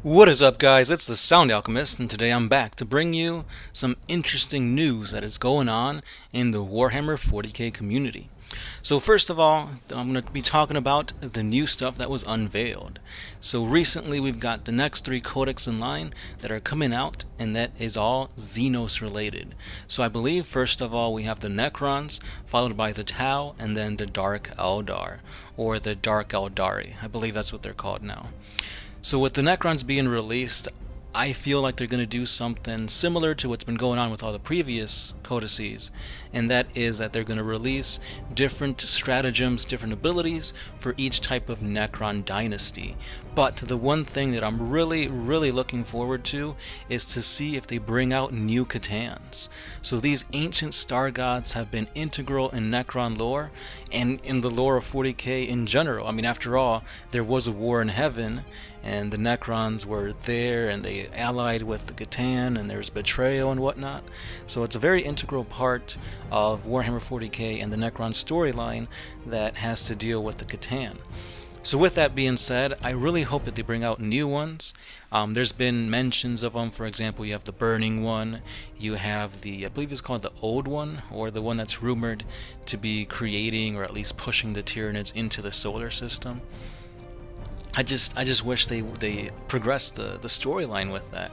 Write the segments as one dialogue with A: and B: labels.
A: What is up, guys? It's the Sound Alchemist, and today I'm back to bring you some interesting news that is going on in the Warhammer 40k community. So first of all, I'm going to be talking about the new stuff that was unveiled. So recently we've got the next 3 codex in line that are coming out, and that is all Xenos related. So I believe first of all we have the Necrons, followed by the Tau, and then the Dark Eldar, or the Dark Eldari. I believe that's what they're called now. So with the Necrons being released, I feel like they're going to do something similar to what's been going on with all the previous codices, and that is that they're going to release different stratagems, different abilities for each type of Necron dynasty. But the one thing that I'm really looking forward to is to see if they bring out new C'tans. So these ancient star gods have been integral in Necron lore and in the lore of 40k in general. I mean, after all, there was a war in heaven, and the Necrons were there, and they allied with the C'tan, and there's betrayal and whatnot. So it's a very integral part of Warhammer 40k and the Necron storyline that has to deal with the C'tan. So with that being said, I really hope that they bring out new ones. There's been mentions of them. For example, you have the Burning one, you have the, I believe it's called the Old One, or the one that's rumored to be creating or at least pushing the Tyranids into the solar system. I just wish they progressed the storyline with that.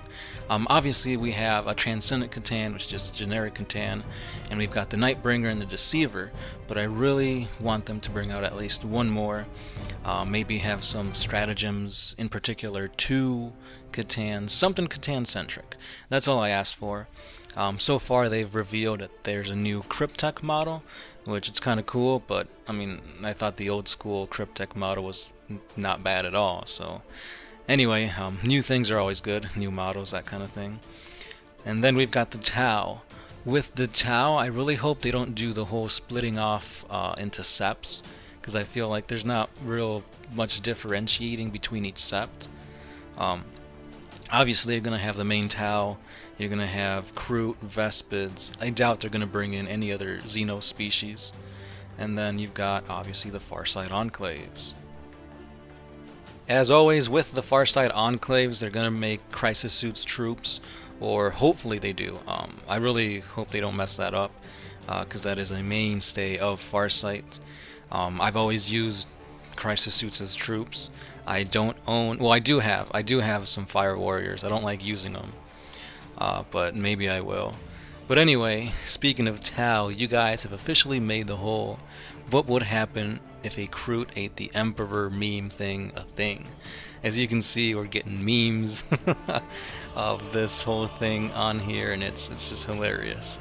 A: Obviously, we have a Transcendent C'tan, which is just a generic C'tan, and we've got the Nightbringer and the Deceiver, but I really want them to bring out at least one more. Maybe have some stratagems, in particular 2 C'tans, something C'tan-centric. That's all I asked for. So far, they've revealed that there's a new Cryptek model, which is kind of cool, but I mean, I thought the old school Cryptek model was not bad at all. So anyway, new things are always good, new models, that kind of thing. And then we've got the Tau. With the Tau, I really hope they don't do the whole splitting off into septs, because I feel like there's not real much differentiating between each sept. Obviously, you're going to have the main Tau, you're going to have Kroot, Vespids. I doubt they're going to bring in any other Xeno species. And then you've got, obviously, the Farside Enclaves. As always, with the Farside Enclaves, they're going to make Crisis Suits troops, or hopefully they do. I really hope they don't mess that up, because that is a mainstay of Farsight. I've always used Crisis Suits as troops. I don't own, well, I do have some Fire Warriors. I don't like using them, but maybe I will. But anyway, speaking of Tau, you guys have officially made the whole what would happen if a Kroot ate the Emperor meme thing a thing. As you can see, we're getting memes of this whole thing on here, and it's just hilarious.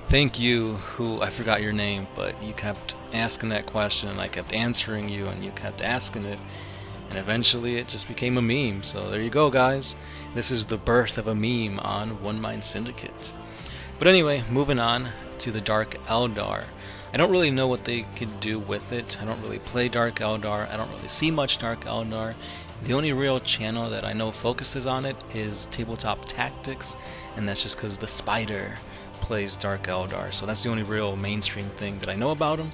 A: Thank you, who, I forgot your name, but you kept asking that question, and I kept answering you, and you kept asking it, and eventually it just became a meme. So there you go, guys. This is the birth of a meme on One Mind Syndicate. But anyway, moving on to the Dark Eldar. I don't really know what they could do with it. I don't really play Dark Eldar. I don't really see much Dark Eldar. The only real channel that I know focuses on it is Tabletop Tactics, and that's just because the Spider plays Dark Eldar. So that's the only real mainstream thing that I know about him.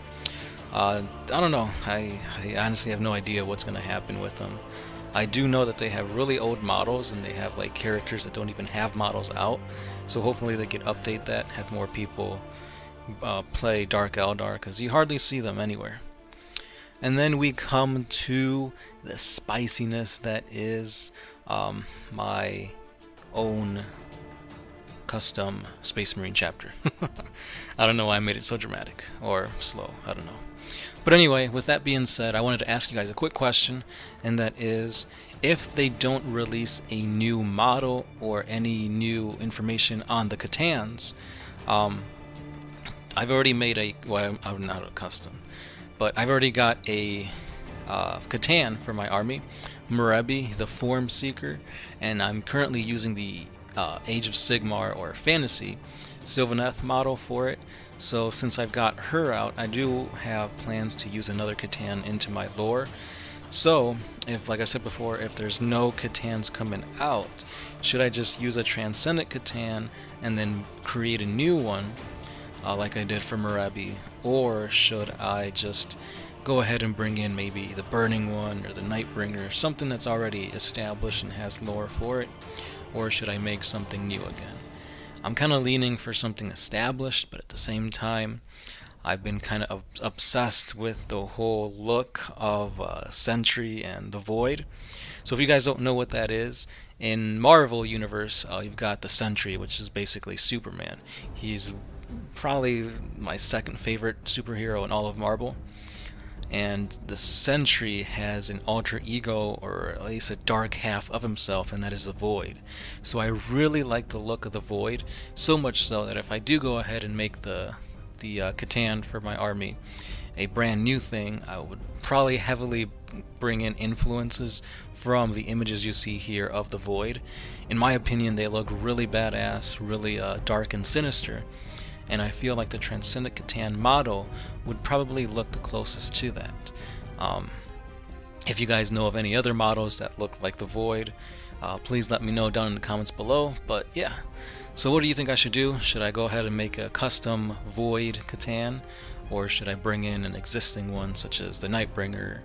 A: I don't know. I honestly have no idea what's going to happen with them. I do know that they have really old models, and they have like characters that don't even have models out. So hopefully they could update that, have more people play Dark Eldar, because you hardly see them anywhere. And then we come to the spiciness that is my own custom Space Marine chapter. I don't know why I made it so dramatic, or slow, I don't know. But anyway, with that being said, I wanted to ask you guys a quick question, and that is, if they don't release a new model or any new information on the C'tans, I've already made a, well, I'm not a custom, but I've already got a C'tan for my army, Merebi, the Form Seeker, and I'm currently using the Age of Sigmar or Fantasy Sylvaneth model for it. So since I've got her out, I do have plans to use another C'tan into my lore. So, if, like I said before, if there's no C'tans coming out, should I just use a Transcendent C'tan and then create a new one, like I did for Merebi, or should I just go ahead and bring in maybe the Burning One or the Nightbringer, something that's already established and has lore for it, or should I make something new again? I'm kind of leaning for something established, but at the same time, I've been kind of obsessed with the whole look of Sentry and the Void. So if you guys don't know what that is, in Marvel Universe, you've got the Sentry, which is basically Superman. He's probably my second favorite superhero in all of Marvel. And the Sentry has an alter ego, or at least a dark half of himself, and that is the Void. So I really like the look of the Void, so much so that if I do go ahead and make the Catan for my army a brand new thing, I would probably heavily bring in influences from the images you see here of the Void. In my opinion, they look really badass, really dark and sinister, and I feel like the Transcendent Catan model would probably look the closest to that. If you guys know of any other models that look like the Void, please let me know down in the comments below. But yeah, so what do you think I should do? Should I go ahead and make a custom Void Catan, or should I bring in an existing one such as the Nightbringer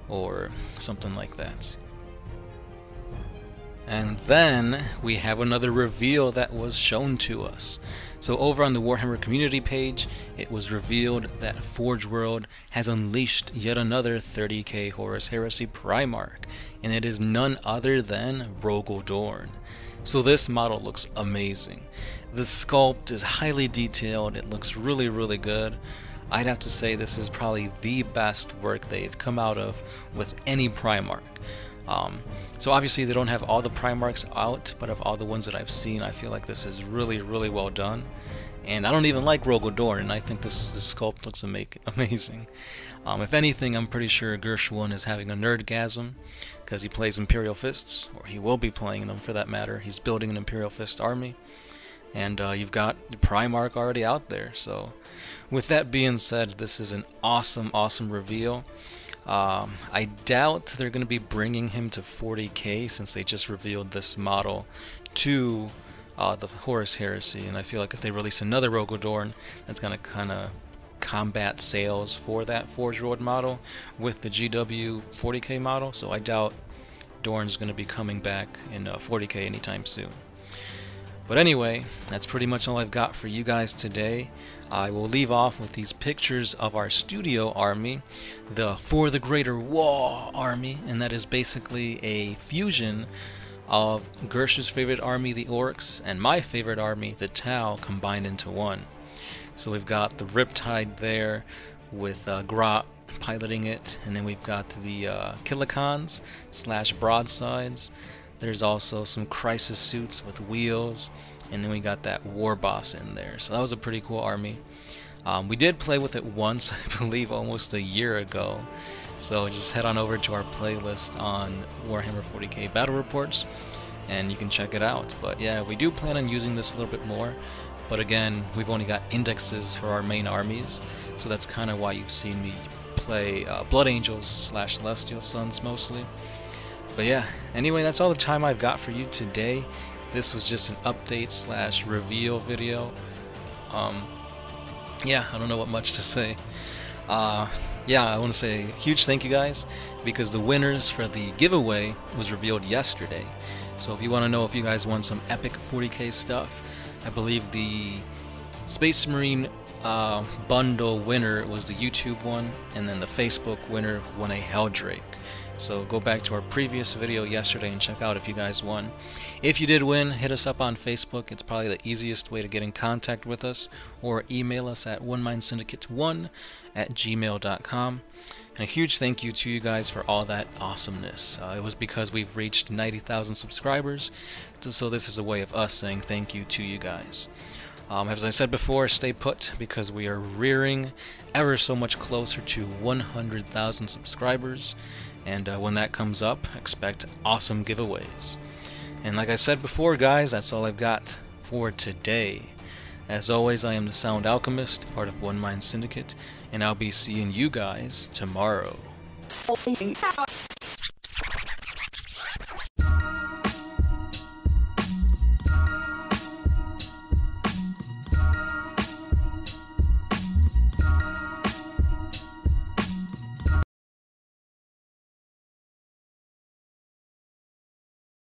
A: or something like that? And then we have another reveal that was shown to us. So over on the Warhammer community page, it was revealed that Forge World has unleashed yet another 30k Horus Heresy Primarch, and it is none other than Rogel Dorne. So this model looks amazing. The sculpt is highly detailed, it looks really, really good. I'd have to say this is probably the best work they've come out of with any Primarch. So obviously they don't have all the Primarchs out, but of all the ones that I've seen, I feel like this is really, really well done. And I don't even like Rogel Dorne, and I think this sculpt looks amazing. If anything, I'm pretty sure Gershwin is having a nerdgasm, because he plays Imperial Fists, or he will be playing them for that matter. He's building an Imperial Fist army, and you've got the Primarch already out there. So with that being said, this is an awesome, awesome reveal. I doubt they're going to be bringing him to 40k since they just revealed this model to the Horus Heresy, and I feel like if they release another Rogel Dorne, that's going to kind of combat sales for that Forge World model with the GW 40k model, so I doubt Dorne's going to be coming back in 40k anytime soon. But anyway, that's pretty much all I've got for you guys today. I will leave off with these pictures of our studio army, the For the Greater War army, and that is basically a fusion of Gersh's favorite army, the Orcs, and my favorite army, the Tau, combined into one. So we've got the Riptide there with Grot piloting it, and then we've got the Kilikons / broadsides. There's also some crisis suits with wheels, and then we got that war boss in there. So that was a pretty cool army. We did play with it once, I believe almost a year ago. So just head on over to our playlist on Warhammer 40k Battle Reports, and you can check it out. But yeah, we do plan on using this a little bit more. But again, we've only got indexes for our main armies, so that's kind of why you've seen me play Blood Angels / Celestial Sons mostly. But yeah, anyway, that's all the time I've got for you today. This was just an update / reveal video. Yeah, I don't know what much to say. Yeah, I want to say a huge thank you guys, because the winners for the giveaway was revealed yesterday. So if you want to know if you guys want some epic 40k stuff, I believe the Space Marine bundle winner was the YouTube one, and then the Facebook winner won a Helldrake. So go back to our previous video yesterday and check out if you guys won. If you did win, hit us up on Facebook. It's probably the easiest way to get in contact with us, or email us at onemindsyndicate1@gmail.com. And a huge thank you to you guys for all that awesomeness. It was because we've reached 90,000 subscribers, so this is a way of us saying thank you to you guys. As I said before, stay put, because we are rearing ever so much closer to 100,000 subscribers, and when that comes up, expect awesome giveaways. And like I said before, guys, that's all I've got for today. As always, I am the Sound Alchemist, part of One Mind Syndicate, and I'll be seeing you guys tomorrow.